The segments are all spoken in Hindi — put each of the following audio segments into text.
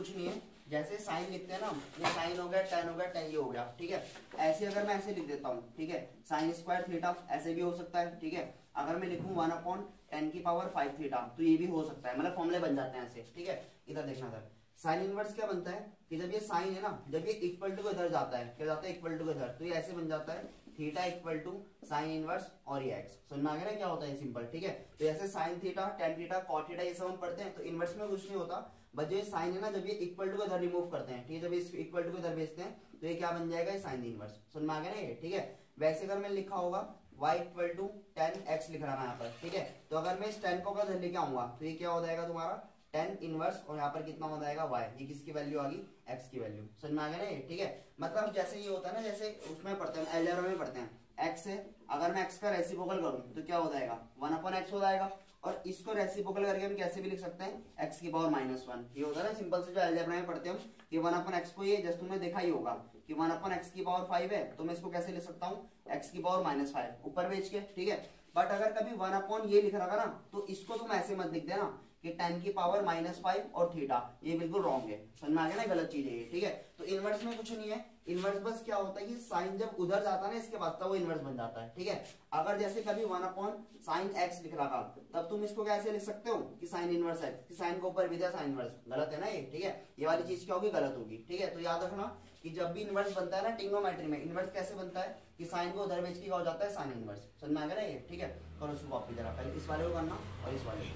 कुछ नहीं है, जैसे साइन लिखते हैं ना, ये साइन हो गया, टेन हो गया, टेन ये हो गया, ठीक है। ऐसे अगर मैं ऐसे लिख देता हूँ, ठीक है, साइन स्क्वायर थीटा, ऐसे भी हो सकता है, ठीक है। अगर मैं लिखूं 1/10⁵ थीटा, तो ये भी हो सकता है, मतलब फॉर्मूले बन जाते हैं ऐसे, ठीक है। इधर देखना सर, साइन इनवर्स क्या बनता है कि जब ये साइन है ना, जब ये इक्वल टू को इधर जाता है, क्या जाता है, इक्वल टू को इधर, तो ये ऐसे बन जाता है theta equal to sine inverse और ये एक्स। समझ में आ गया ना क्या होता है, सिंपल, ठीक है। तो जैसे sine theta, tan theta, cot theta ये सब हम पढ़ते हैं, तो इनवर्स में कुछ नहीं होता, बस जो साइन है ना, जब ये इक्वल टू को इधर रिमूव करते हैं, ठीक है, जब इस इक्वल टू को इधर भेजते हैं, तो ये क्या बन जाएगा, ये साइन इनवर्स। समझ में आ गया ना ये, ठीक है। वैसे अगर मैंने लिखा होगा y इक्वल टू 10x लिख रहा है यहाँ पर, ठीक है, तो अगर मैं इस 10 को अगर लेके आऊंगा, तो ये क्या हो जाएगा तुम्हारा 10 इनवर्स, और यहाँ पर कितना हो जाएगा y, ये किसकी वैल्यू आ गई, x की वैल्यू। समझ में आ गया ना ये, ठीक है। मतलब जैसे ये होता है ना, जैसे उसमें पढ़ते हैं, अलजेब्रा में पढ़ते हैं, x है, अगर मैं x का रेसिप्रोकल करूं तो क्या हो जाएगा, 1/x हो जाएगा, और इसको रेसिप्रोकल करके हम कैसे भी लिख सकते हैं, x की पावर -1। ये होता है ना सिंपल से जो अलजेब्रा में पढ़ते हैं हम, कि 1/x को, ये जस्ट तुमने देखा ही होगा कि 1/x की पावर 5 है, तो मैं इसको कैसे लिख सकता हूँ, x की पावर -5 ऊपर भेज के, ठीक है। बट अगर कभी 1/ ये लिख रखा ना, तो इसको तुम ऐसे मत लिख देना कि 10 की पावर -5 और थीटा, ये बिल्कुल रॉन्ग है। समझ में आ गया ना, गलत चीज है ये, ठीक है। तो इनवर्स में कुछ नहीं है, इनवर्स बस क्या होता है कि साइन जब उधर जाता है ना, इसके बाद वो इनवर्स बन जाता है, ठीक है। अगर जैसे कभी 1/sin x लिख रखा, तब तुम इसको कैसे लिख सकते हो कि साइन इनवर्स है, कि साइन को ऊपर भी दिया साइन इनवर्स, गलत है ना ये, ठीक है। ये वाली चीज क्या होगी, गलत होगी, ठीक है। तो याद रखना कि जब भी इनवर्स बनता है ना ट्रिग्नोमेट्री में, इनवर्स कैसे बनता है कि साइन को उधर भेज के हो जाता है साइन इनवर्स। समझ में आ गया ना ये, ठीक है। करो उसको कॉपी जरा, पहले इस वाले को करना और इस वाले को,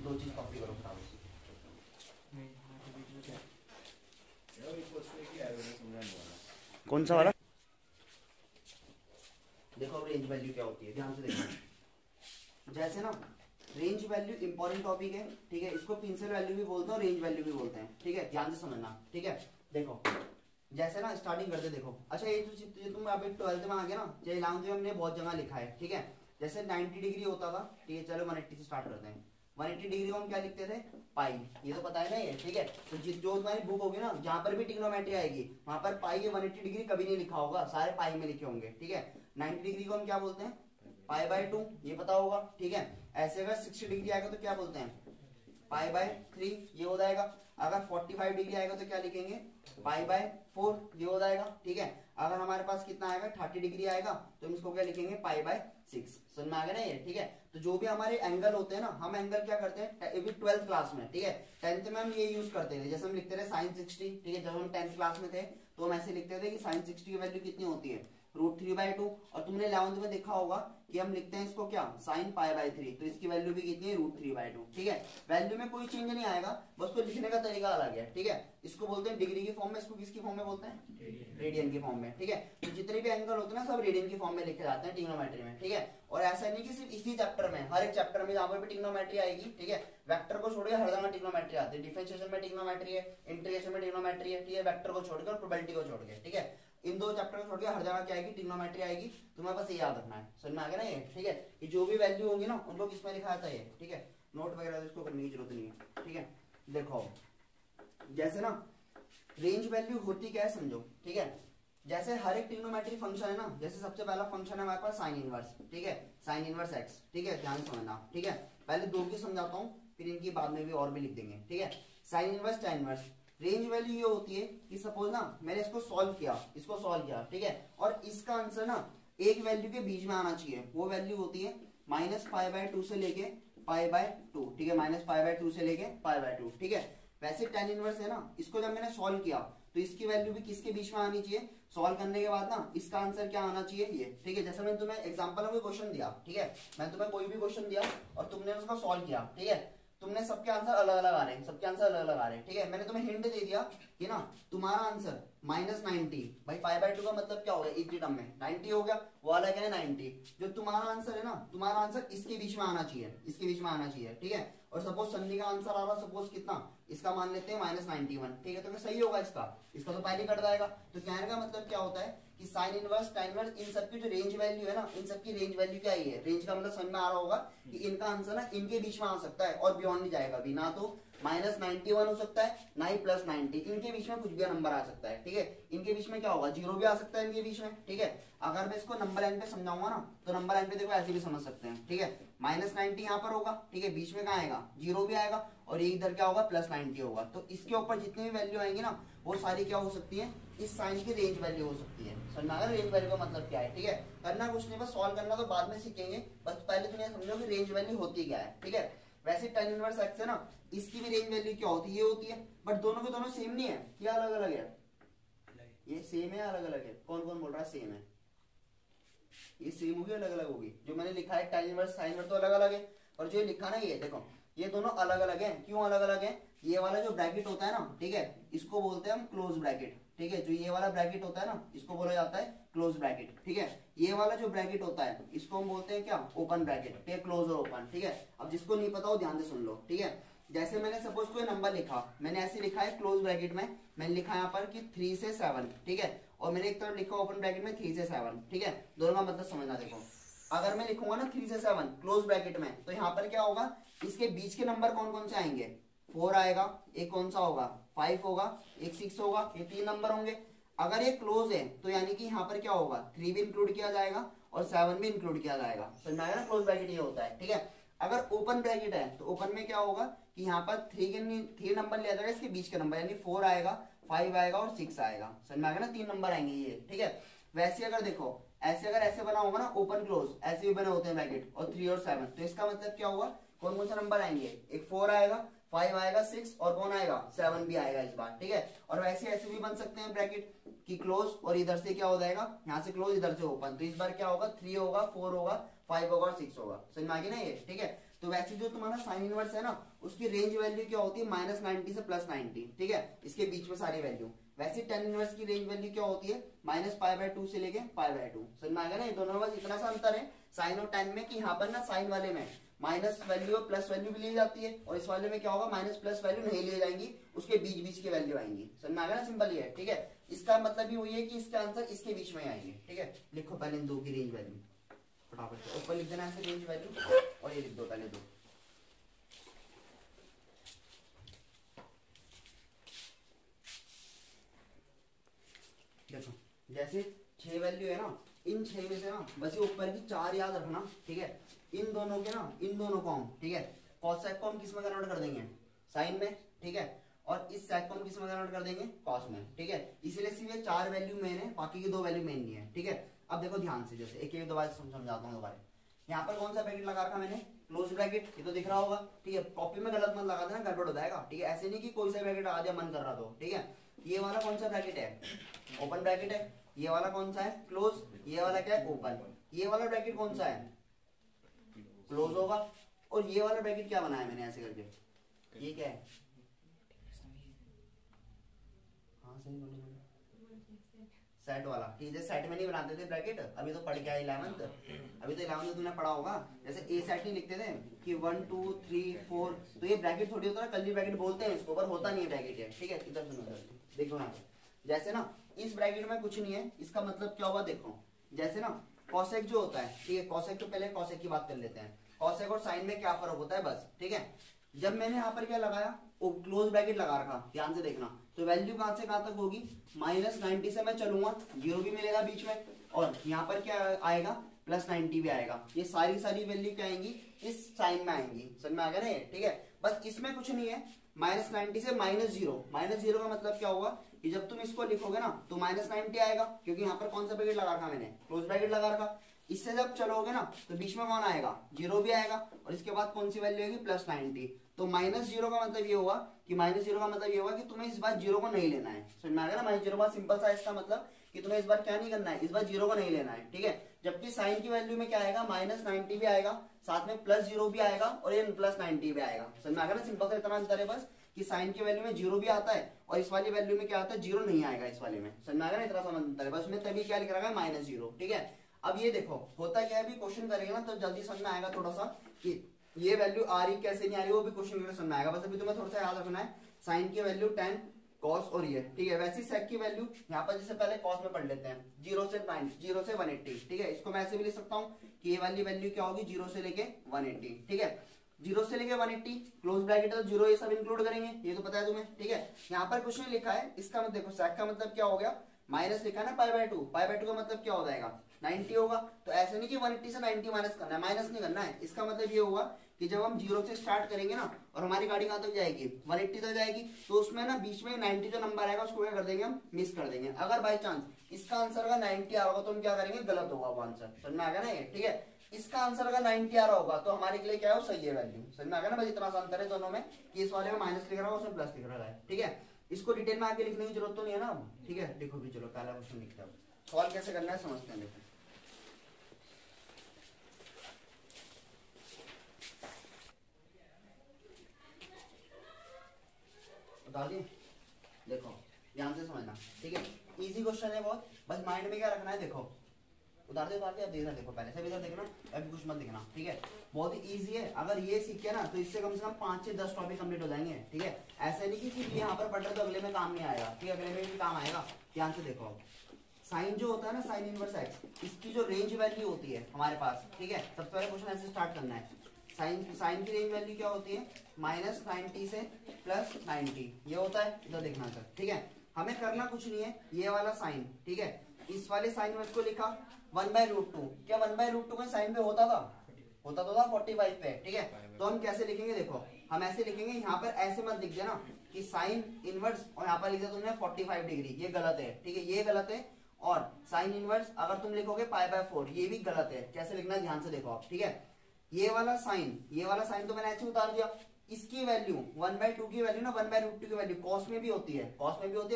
दो चीज कॉपी करो फटाफट। कौन सा वाला, देखो रेंज वैल्यू क्या होती है, ध्यान से देखो। जैसे ना रेंज वैल्यू इंपॉर्टेंट टॉपिक है, ठीक है, इसको पिंसल वैल्यू भी बोलते हैं और रेंज वैल्यू भी बोलते हैं, ठीक है, ध्यान से समझना, ठीक है। देखो जैसे ना स्टार्टिंग करते, देखो अच्छा ये जो तुम अभी 12th में आ गया ना, जय 11th में हमने बहुत जगह लिखा है, ठीक है। जैसे 90 डिग्री होता था, ठीक है, चलो 180 से स्टार्ट करते हैं। 180 डिग्री को हम क्या लिखते थे, पाई, ये तो पता है ना ये, ठीक है। तो जो तुम्हारी बुक होगी ना, जहां पर भी ट्रिग्नोमेट्री आएगी, वहां पर पाई या 180 डिग्री कभी नहीं लिखा होगा, सारे पाई में लिखे होंगे, ठीक है। 90 डिग्री को हम क्या बोलते हैं, π/2, ये पता होगा, ठीक है। ऐसे अगर 60 डिग्री आएगा तो क्या बोलते हैं, π/3, ये हो जाएगा। अगर 45 डिग्री आएगा तो क्या लिखेंगे, π/4, ये हो जाएगा, ठीक है। अगर हमारे पास कितना आएगा 30 डिग्री आएगा, तो हम इसको क्या लिखेंगे, π/6। समझ में आ गया ना ये, ठीक है। तो जो भी हमारे एंगल होते हैं ना, हम एंगल क्या करते हैं, 12th क्लास में, ठीक है, 10th में हम ये यूज करते थे, जैसे हम लिखते थे sin 60, ठीक है। जब हम 10th क्लास में थे तो हम ऐसे लिखते थे कि sin 60 की वैल्यू कितनी होती है, √3/2। और तुमने 11th में देखा होगा कि हम लिखते हैं इसको क्या, sin π/3, तो इसकी वैल्यू भी कितनी है, √3/2, ठीक है। वैल्यू में कोई चेंज नहीं आएगा, बस तो लिखने का तरीका अलग है, ठीक है। इसको बोलते हैं डिग्री की फॉर्म में, इसको किसकी फॉर्म में बोलते हैं, रेडियन की फॉर्म में, ठीक है। तो जितने भी एंगल होते हैं ना, सब रेडियन की फॉर्म में लिखे जाते हैं ट्रिग्नोमेट्री में, ठीक है। और ऐसा नहीं कि सिर्फ इसी चैप्टर में, हर एक चैप्टर में जहां पर भी ट्रिग्नोमेट्री आएगी, ठीक है, वेक्टर को छोड़कर हर जगह ट्रिग्नोमेट्री आती है। डिफरेंशिएशन में ट्रिग्नोमेट्री है, इंटीग्रेशन में ट्रिग्नोमेट्री है, ठीक है, वेक्टर को छोड़कर, प्रोबेबिलिटी को छोड़कर, ठीक है। इन दो चैप्टर को छोड़कर हर जगह क्या आएगी, ट्रिग्नोमेट्री आएगी। तुम्हें बस ये याद रखना है, समझ में आ गया ना ये, ठीक है। कि जो भी वैल्यू होगी ना, उनको किसमें लिखा जाता है, ठीक है। नोट वगैरह इसको करने की जरूरत नहीं है, ठीक है। देखो जैसे ना रेंज वैल्यू होती क्या है, समझो, ठीक है। जैसे हर एक ट्रिग्नोमेट्री फंक्शन है ना, जैसे सबसे पहला फंक्शन है हमारे पास साइन इनवर्स, ठीक है, साइन इनवर्स एक्स, ठीक है, ध्यान समझना, ठीक है। पहले दो की समझाता हूँ, फिर इनकी बाद में भी और भी लिख देंगे, ठीक है। Sine inverse tan inverse, range value ये होती है कि सपोज ना मैंने इसको सॉल्व किया, ठीक है, और इसका आंसर ना एक वैल्यू के बीच में आना चाहिए, वो वैल्यू होती है -π/2 से लेके π/2, ठीक है, -π/2 से लेके π/2, ठीक है। वैसे tan इनवर्स है ना, इसको जब मैंने सॉल्व किया तो इसकी वैल्यू भी किसके बीच में आनी चाहिए, सॉल्व करने के बाद ना इसका आंसर क्या आना चाहिए, ये, ठीक है। जैसे मैंने तुम्हें एग्जांपल में कोई क्वेश्चन दिया, ठीक है, मैंने तुम्हें कोई भी क्वेश्चन दिया और तुमने उसका सॉल्व किया, ठीक है, तुमने सबके आंसर अलग अलग आ रहे हैं, सबके आंसर अलग अलग आ रहे हैं, ठीक है। मैंने तुम्हें हिंट दे दिया कि ना तुम्हारा आंसर -90, भाई π/2 का मतलब क्या हो गया, इसी टर्म में 90 हो गया, वो अलग है 90। जो तुम्हारा आंसर है ना, तुम्हारा आंसर इसके बीच में आना चाहिए, इसके बीच में आना चाहिए, ठीक है। और सपोज सन्नी का आंसर आ रहा, सपोज कितना, इसका मान लेते हैं -91, ठीक है, तो क्या सही होगा इसका तो पहले कट जाएगा। तो कहने का मतलब क्या होता है कि साइन इनवर्स, tan इनवर्स, इन सबकी जो रेंज वैल्यू है ना, इन सबकी रेंज वैल्यू क्या ही है, रेंज का मतलब समझ में आ रहा होगा कि इनका आंसर ना इनके बीच में आ सकता है और बियॉन्ड नहीं जाएगा भी, ना तो -91 हो सकता है, ना ही +90। इनके बीच में कुछ भी नंबर आ सकता है, ठीक है। इनके बीच में क्या होगा, 0 भी आ सकता है इनके बीच में, ठीक है। अगर मैं इसको नंबर लाइन पे समझाऊंगा ना, तो नंबर लाइन पे देखो ऐसे भी समझ सकते हैं, ठीक है। -90 यहाँ पर होगा, ठीक है, बीच में कहाँ आएगा, 0 भी आएगा, और ये इधर क्या होगा, +90 होगा। तो इसके ऊपर जितनी भी वैल्यू आएंगी ना, वो सारी क्या हो सकती है, इस साइन की रेंज वैल्यू हो सकती है। समझ में, रेंज वैल्यू का मतलब क्या है, ठीक है। करना कुछ नहीं, बस सॉल्व करना तो बाद में सीखेंगे, बस पहले तुम ये समझो कि रेंज वैल्यू होती क्या है, ठीक है। वैसे tan इनवर्स x है ना, इसकी भी रेंज वैल्यू क्या होती है, ये होती है, बट दोनों के दोनों सेम नहीं है, क्या अलग अलग है, ये सेम है अलग अलग है, कौन कौन बोल रहा है सेम है, ये सेम होगी अलग अलग होगी। जो मैंने लिखा है tan इनवर्स sin इनवर्स तो अलग अलग है, और जो लिखा ना ये देखो, ये दोनों अलग अलग है। क्यों अलग अलग है, ये वाला जो ब्रैकेट होता है ना, ठीक है, इसको बोलते हैं हम क्लोज ब्रैकेट, ठीक है। जो ये वाला ब्रैकेट होता है ना, इसको बोला जाता है क्लोज ब्रैकेट, ठीक है। ये वाला जो ब्रैकेट होता है, इसको हम बोलते हैं क्या, ओपन ब्रैकेट, ठीक है, क्लोज और ओपन, ठीक है। अब जिसको नहीं पता हो ध्यान से सुन लो, ठीक है। जैसे मैंने सपोज कोई नंबर लिखा, मैंने ऐसे लिखा है क्लोज ब्रैकेट में, मैंने लिखा यहाँ पर कि 3 से 7, ठीक है, और मैंने एक तरफ लिखा ओपन ब्रैकेट में 3 से 7, ठीक है। दोनों का मतलब समझना, देखो अगर मैं लिखूंगा ना 3 से 7 क्लोज ब्रैकेट में, तो यहाँ पर क्या होगा, इसके बीच के नंबर कौन कौन से आएंगे, 4 आएगा, एक कौन सा होगा, 5 होगा, एक 6 होगा, ये 3 नंबर होंगे। अगर ये क्लोज है तो यानी कि यहाँ पर क्या होगा, 3 भी इंक्लूड किया जाएगा और 7 भी इंक्लूड किया जाएगा। समझ में आएगा ना, क्लोज ब्रैकेट ये होता है, ठीक है। अगर ओपन ब्रैकेट है तो ओपन में क्या होगा कि यहाँ पर 3 नंबर लिया जाएगा, इसके बीच का नंबर, यानी 4 आएगा, 5 आएगा और 6 आएगा। समझ में आएगा ना, 3 नंबर आएंगे ये, ठीक है। वैसे अगर देखो ऐसे, अगर ऐसे बना होगा ना ओपन क्लोज, ऐसे भी बने होते हैं ब्रैकेट, और 3 और 7, तो इसका मतलब क्या होगा, कौन कौन सा नंबर आएंगे, एक 4 आएगा, 5 आएगा, 6 और कौन आएगा, 7 भी आएगा इस बार, ठीक है। और वैसे ऐसे भी बन सकते हैं ब्रैकेट की क्लोज, और इधर से क्या हो जाएगा, यहाँ से क्लोज, इधर से ओपन, तो इस बार क्या होगा, 3 होगा, 4 होगा, 5 होगा और 6 होगा। समझ में आ गया ना ये, ठीक है। तो वैसे जो तुम्हारा साइन इनवर्स है ना, उसकी रेंज वैल्यू क्या होती है, -90 से +90, ठीक है, इसके बीच में सारी वैल्यू। वैसे tan इनवर्स की रेंज वैल्यू क्या होती है, -π/2 से लेके π/2। समझ में आ गया ना, ये दोनों में बस इतना सा अंतर है साइन और tan में, कि यहाँ पर ना साइन वाले में माइनस वैल्यू और प्लस वैल्यू भी ली जाती है, और इस वाले में क्या होगा, माइनस प्लस वैल्यू नहीं ली जाएंगी, उसके बीच बीच की वैल्यू आएंगी। समझ में आ गया ना, सिंपल ये है, ठीक है। इसका मतलब भी वही है कि इसका आंसर इसके बीच में आएंगे, ठीक है। लिखो पहले इन दो की रेंज वैल्यू, फटाफट से ऊपर लिख देना ऐसे रेंज वैल्यू, और ये लिख दो पहले दो। देखो जैसे 6 वैल्यू है ना, इन 6 में से ना बस ये ऊपर की 4 याद रखना, ठीक है। इन दोनों के ना, इन दोनों को हम, ठीक है, कॉस सेक को हम किस में कन्वर्ट कर देंगे, साइन में, ठीक है, और इस सेक को हम किस में कन्वर्ट कर देंगे, कॉस में, ठीक है। इसीलिए सिर्फ ये 4 वैल्यू मेन है, बाकी की 2 वैल्यू मेन नहीं है, ठीक है। अब देखो ध्यान से, जैसे एक एक दोबारा समझाता हूँ दोबारा। यहाँ पर कौन सा ब्रैकेट लगा रखा मैंने, क्लोज ब्रैकेट, ये तो दिख रहा होगा, ठीक है। कॉपी में गलत मत लगा देना, गड़बड़ हो जाएगा, ठीक है। ऐसे नहीं कि कोई सा ब्रैकेट आ जाए मन कर रहा तो, ठीक है। ये वाला कौन सा ब्रैकेट है, ओपन ब्रैकेट है। ये वाला कौन सा है, क्लोज। ये वाला क्या है, ओपन। ये वाला ब्रैकेट कौन सा है, क्लोज होगा। और ये वाला ब्रैकेट क्या बनाया मैंने ऐसे करके, ये क्या है, हाँ सही बोले, सेट वाला, ठीक है। सेट में नहीं बनाते थे ब्रैकेट, अभी तो पढ़ के आए 11th, अभी तो 11th में तुमने पढ़ा होगा। जैसे ए सेट नहीं लिखते थे कि 1 2 3 4, तो ये ब्रैकेट थोड़ी होता है, कर्ली ब्रैकेट बोलते हैं इसको, पर होता नहीं है ब्रैकेट है, ठीक है। इधर सुनो, देखो यहाँ जैसे ना इस ब्रैकेट में कुछ नहीं है, इसका मतलब क्या हुआ, देखो जैसे ना कॉसेक जो होता है, ठीक है, कॉसेक तो पहले कॉसेक की बात कर लेते हैं। कॉसेक और साइन में क्या फर्क होता है बस, ठीक है। जब मैंने यहाँ पर क्या लगाया, क्लोज ब्रैकेट लगा रखा, ध्यान से देखना, तो वैल्यू कहां से कहां तक होगी, -90 से मैं चलूंगा, 0 भी मिलेगा बीच में, और यहाँ पर क्या आएगा, +90 भी आएगा। ये सारी वैल्यू क्या आएंगी, इस साइन में आएंगी। समझ में आ गया ना, ठीक है। बस इसमें कुछ नहीं है, -90 से -0 का मतलब क्या होगा कि जब तुम इसको लिखोगे ना तो -90 आएगा, क्योंकि यहाँ पर कौन सा ब्रैकेट लगा रखा मैंने, क्लोज ब्रैकेट लगा रखा। इससे जब चलोगे ना तो बीच में कौन आएगा, 0 भी आएगा, और इसके बाद कौन सी वैल्यू आएगी, +90। तो -0 का मतलब ये हुआ कि तुम्हें इस बार 0 को नहीं लेना है। समझ में आ गया ना, -0 बात सिंपल सा, इसका मतलब कि तुम्हें इस बार क्या नहीं करना है, इस बार 0 को नहीं लेना है, ठीक है। जबकि साइन की वैल्यू में क्या आएगा, -90 भी आएगा, साथ में +0 भी आएगा, और ये +90 भी आएगा। समझ में आ गया ना, सिंपल सा इतना अंतर है बस, कि साइन की वैल्यू में 0 भी आता है, और इस वाली वैल्यू में क्या आता है, 0 नहीं आएगा इस वाले में। समझ में आ गया ना, इतना सा अंतर है बस, उसमें तभी क्या लिख रखा है, -0, ठीक है। अब ये देखो होता क्या है, अभी क्वेश्चन करेंगे ना तो जल्दी समझ में आएगा थोड़ा सा कि ये वैल्यू आ रही कैसे नहीं आ रही, वो भी क्वेश्चन में समझ में आएगा। बस अभी तुम्हें थोड़ा सा याद रखना है, साइन की वैल्यू tan cos और ये, ठीक है। वैसे सेक की वैल्यू यहाँ पर जैसे पहले cos में पढ़ लेते हैं, 0 से 180, ठीक है। इसको मैं ऐसे भी लिख सकता हूँ कि ये वाली वैल्यू क्या होगी, 0 से लेके 180, ठीक है। जीरो से लेके 180, क्लोज ब्रैकेट तो जीरो ये सब इंक्लूड करेंगे, ये तो पता है तुम्हें, ठीक है। यहाँ पर कुछ नहीं लिखा है, इसका मतलब देखो sec का मतलब क्या हो गया, माइनस लिखा है ना पाई बाय टू का मतलब क्या हो जाएगा 90 होगा। तो ऐसे नहीं कि 180 से 90 माइनस करना है, माइनस नहीं करना है। इसका मतलब ये होगा कि जब हम जीरो से स्टार्ट करेंगे ना और हमारी गाड़ी कहाँ तक जाएगी 180 तक जाएगी, तो उसमें ना बीच में 90 जो नंबर आएगा उसको क्या कर देंगे हम मिस कर देंगे। अगर बाई चांस इसका आंसर अगर 90 आ होगा तो हम क्या करेंगे गलत होगा वो आंसर, समझ में आ गया ना ये, ठीक है। इसका आंसर अगर 90 आ रहा होगा तो हमारे लिए क्या है वो सही है वैल्यू, समझ में आ गया ना। बस इतना सा अंतर है दोनों में कि इस वाले में माइनस लिख रहा है उसमें प्लस लिख रहा है, ठीक है। इसको डिटेल में आगे लिखने की जरूरत तो नहीं है ना, ठीक है। देखो भी चलो पहला क्वेश्चन लिखते हैं, सॉल्व कैसे करना है समझते हैं। देखो बता दिए, देखो ध्यान से समझना, ठीक है। इजी क्वेश्चन है बहुत, बस माइंड में क्या रखना है। देखो उतार दे अब देखना, देखो पहले से इधर देखना, अभी कुछ मत देखना, ठीक है। बहुत ही इजी है, अगर ये सीख के ना तो इससे कम से कम 5 से 10 टॉपिक कंप्लीट हो जाएंगे, ठीक है। ऐसे नहीं कि सिर्फ यहाँ पर पढ़ रहे तो अगले में काम नहीं आएगा, ठीक है, अगले में भी काम आएगा। ध्यान से देखो, साइन जो होता है ना साइन इनवर्स एक्स, इसकी जो रेंज वैल्यू होती है हमारे पास, ठीक है। सबसे पहले क्वेश्चन ऐसे स्टार्ट करना है, साइन की रेंज वैल्यू क्या होती है -90 से +90, ये होता है, इधर देखना सर, ठीक है। हमें करना कुछ नहीं है, ये वाला साइन, ठीक है, इस वाले साइन में इसको लिखा 1/√2, क्या 1/√2 का साइन पे होता था तो था 45 पे, ठीक है। तो हम कैसे लिखेंगे, देखो हम ऐसे लिखेंगे, यहाँ पर ऐसे मत लिख देना कि साइन इनवर्स और यहाँ पर लिख दिया तुमने 45 डिग्री, ये गलत है, ठीक है, ये गलत है। और साइन इनवर्स अगर तुम लिखोगे π/4, ये भी गलत है। कैसे लिखना है ध्यान से देखो आप, ठीक है। ये वाला साइन तो मैंने ऐसे उतार दिया, इसकी वैल्यू 1/2 की वैल्यू ना 1/√2 की वैल्यू कॉस में भी होती है,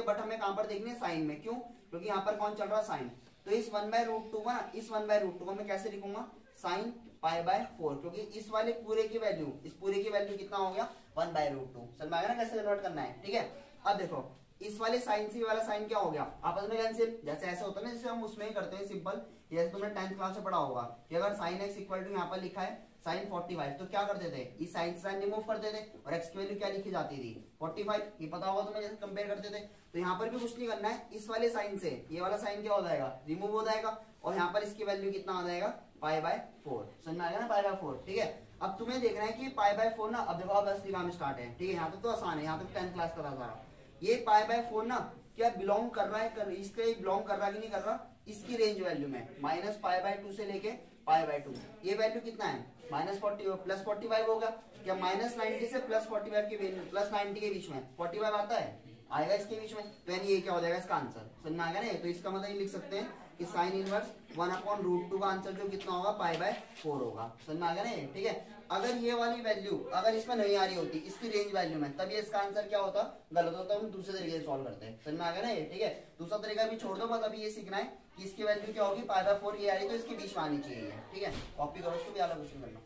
बट हमें कहां पर देखनी है साइन में, क्यों, क्योंकि यहाँ पर कौन चल रहा है साइन। तो इस 1/√2 को ना, इस 1/√2 को मैं कैसे लिखूंगा साइन π/4, क्योंकि इस वाले पूरे की वैल्यू, इस पूरे की वैल्यू कितना हो गया 1/√2, समझ में आ गया ना कैसे कन्वर्ट करना है, ठीक है। अब देखो इस वाले साइन से वाला साइन क्या हो गया आपस में कैंसिल, जैसे ऐसे होता है ना जैसे हम उसमें ही करते हैं सिंपल, जैसे तुमने 10th क्लास में पढ़ा होगा कि अगर साइन x इक्वल टू यहाँ पर लिखा है साइन 45, तो क्या करते थे इस साइन साइन रिमूव करते थे और x की वैल्यू क्या लिखी जाती थी 45, ये पता होगा तुम्हें जैसे कंपेयर करते थे। तो यहाँ पर भी कुछ नहीं करना है, इस वाले साइन से ये वाला साइन क्या हो जाएगा रिमूव हो जाएगा और यहाँ पर इसकी वैल्यू कितना आ जाएगा π/4, समझ में आएगा ना π/4, ठीक है। अब तुम्हें देखना है कि π/4 ना, अब देखो अब असली काम स्टार्ट है, ठीक है। यहाँ तक तो आसान है, यहाँ तक 10th क्लास का था सारा। ये π/4 ना क्या बिलोंग कर रहा है, इसके बिलोंग कर रहा है कि नहीं कर रहा, इसकी रेंज वैल्यू में -π/2 से लेके π/2, ये वैल्यू कितना है -40 +45 होगा, क्या -90 से +45 के +90 के बीच में 45 आता है, आएगा इसके बीच में, तो यानी ये क्या हो जाएगा इसका आंसर, समझ में आ गया ना। तो इसका मतलब ये लिख सकते हैं कि साइन इनवर्स 1/√2 का आंसर जो कितना होगा π/4 होगा, समझ में आ गया ना, ठीक है। अगर ये वाली वैल्यू अगर इसमें नहीं आ रही होती इसकी रेंज वैल्यू में, तब ये इसका आंसर क्या होता गलत होता, हम दूसरे तरीके से सॉल्व करते हैं, समझ में आ गया ना ये, ठीक है। दूसरा तरीका भी छोड़ दो, बस अभी ये सीखना है कि इसकी वैल्यू क्या होगी π/4 ये आ रही तो इसके बीच में आनी चाहिए, ठीक है। कॉपी करो उसको भी, अलग क्वेश्चन करना।